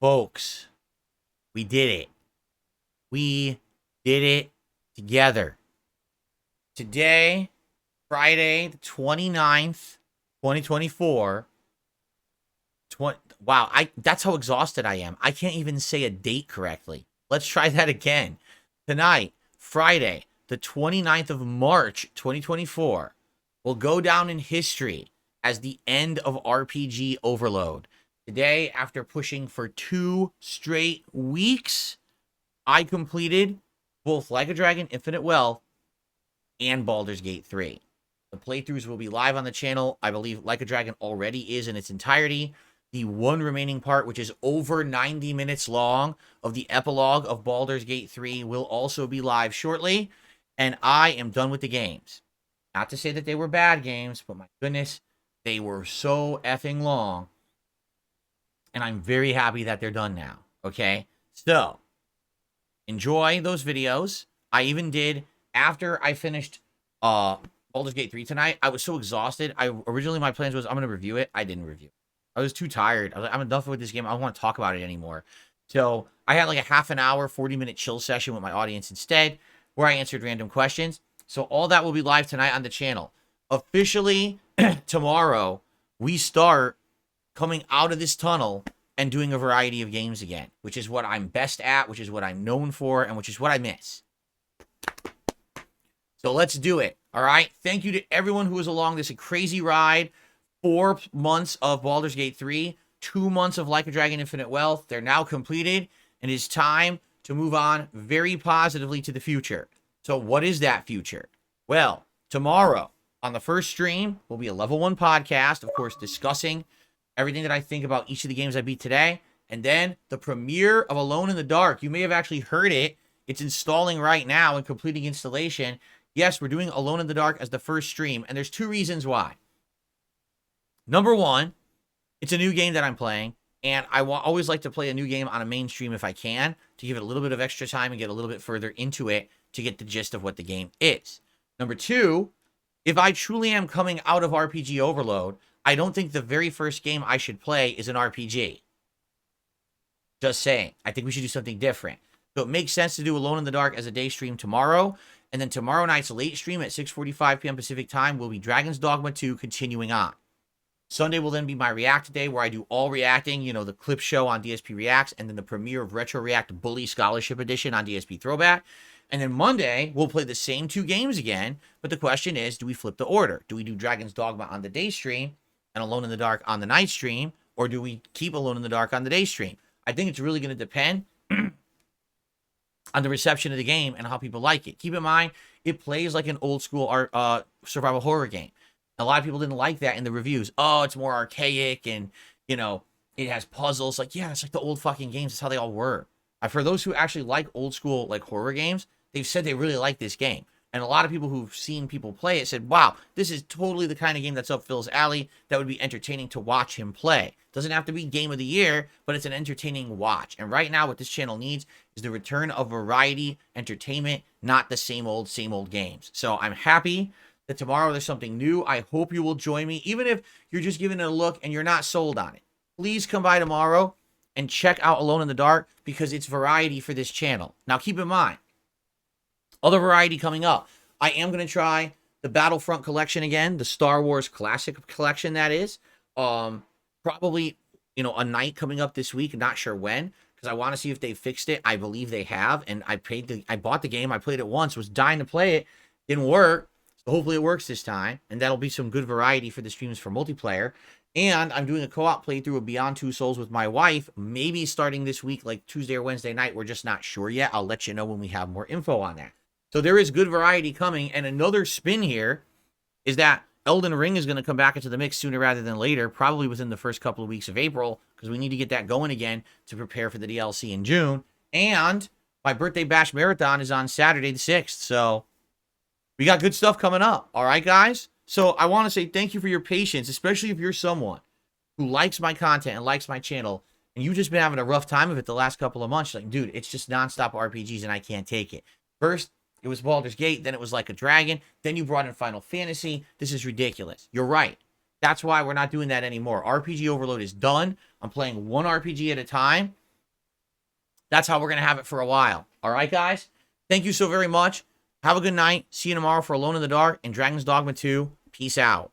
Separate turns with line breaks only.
Folks, we did it. We did it together. Today, Friday, the 29th, 2024. Wow, that's how exhausted I am. I can't even say a date correctly. Let's try that again. Tonight, Friday, the 29th of March, 2024, will go down in history as the end of RPG Overload. Today, after pushing for 2 straight weeks, I completed both Like a Dragon Infinite Wealth and Baldur's Gate 3. The playthroughs will be live on the channel. I believe Like a Dragon already is in its entirety. The one remaining part, which is over 90 minutes long, of the epilogue of Baldur's Gate 3 will also be live shortly. And I am done with the games. Not to say that they were bad games, but my goodness, they were so effing long. And I'm very happy that they're done now. Okay? So, enjoy those videos. I even did, after I finished Baldur's Gate 3 tonight, I was so exhausted. Originally, my plans was I'm going to review it. I didn't review it. I was too tired. I was like, I'm done with this game. I don't want to talk about it anymore. So I had like a half an hour, 40-minute chill session with my audience instead, where I answered random questions. So all that will be live tonight on the channel. Officially, tomorrow, we start coming out of this tunnel and doing a variety of games again, which is what I'm best at, which is what I'm known for, and which is what I miss. So let's do it, all right? Thank you to everyone who was along this crazy ride. 4 months of Baldur's Gate 3, 2 months of Like a Dragon Infinite Wealth. They're now completed, and it's time to move on very positively to the future. So what is that future? Well, tomorrow on the first stream will be a level 1 podcast, of course, discussing everything that I think about each of the games I beat today. And then the premiere of Alone in the Dark. You may have actually heard it. It's installing right now and completing installation. Yes, we're doing Alone in the Dark as the first stream, and there's 2 reasons why. Number 1, it's a new game that I'm playing, and I always like to play a new game on a mainstream if I can, to give it a little bit of extra time and get a little bit further into it to get the gist of what the game is. Number 2, if I truly am coming out of RPG Overload, I don't think the very first game I should play is an RPG. Just saying. I think we should do something different. So it makes sense to do Alone in the Dark as a day stream tomorrow, and then tomorrow night's late stream at 6:45 p.m. Pacific time will be Dragon's Dogma 2 continuing on. Sunday will then be my React day, where I do all reacting, you know, the clip show on DSP Reacts, and then the premiere of Retro React Bully Scholarship Edition on DSP Throwback. And then Monday, we'll play the same 2 games again, but the question is, do we flip the order? Do we do Dragon's Dogma on the day stream and Alone in the Dark on the night stream, or do we keep Alone in the Dark on the day stream? I think it's really going to depend on the reception of the game and how people like it. Keep in mind, it plays like an old school survival horror game. A lot of people didn't like that in the reviews. Oh, it's more archaic and, you know, it has puzzles. Like, yeah, it's like the old fucking games. That's how they all were. For those who actually like old school, like, horror games, they've said they really like this game. And a lot of people who've seen people play it said, wow, this is totally the kind of game that's up Phil's alley that would be entertaining to watch him play. Doesn't have to be game of the year, but it's an entertaining watch. And right now what this channel needs is the return of variety, entertainment, not the same old games. So I'm happy that tomorrow there's something new. I hope you will join me, even if you're just giving it a look and you're not sold on it. Please come by tomorrow and check out Alone in the Dark, because it's variety for this channel. Now, keep in mind, other variety coming up. I am going to try the Battlefront collection again, the Star Wars Classic collection, that is. Probably, you know, a night coming up this week, not sure when, because I want to see if they fixed it. I believe they have, and I bought the game, I played it once, was dying to play it, didn't work. Hopefully it works this time, and that'll be some good variety for the streams for multiplayer. And I'm doing a co-op playthrough of Beyond Two Souls with my wife, maybe starting this week, like Tuesday or Wednesday night. We're just not sure yet. I'll let you know when we have more info on that. So there is good variety coming, and another spin here is that Elden Ring is going to come back into the mix sooner rather than later, probably within the first couple of weeks of April, because we need to get that going again to prepare for the DLC in June. And my birthday bash marathon is on Saturday the 6th, so we got good stuff coming up. All right, guys? So I want to say thank you for your patience, especially if you're someone who likes my content and likes my channel, and you've just been having a rough time of it the last couple of months. Like, dude, it's just nonstop RPGs, and I can't take it. First, it was Baldur's Gate, then it was Like a Dragon, then you brought in Final Fantasy. This is ridiculous. You're right. That's why we're not doing that anymore. RPG Overload is done. I'm playing one RPG at a time, That's how we're going to have it for a while. All right, guys? Thank you so very much. Have a good night. See you tomorrow for Alone in the Dark and Dragon's Dogma 2. Peace out.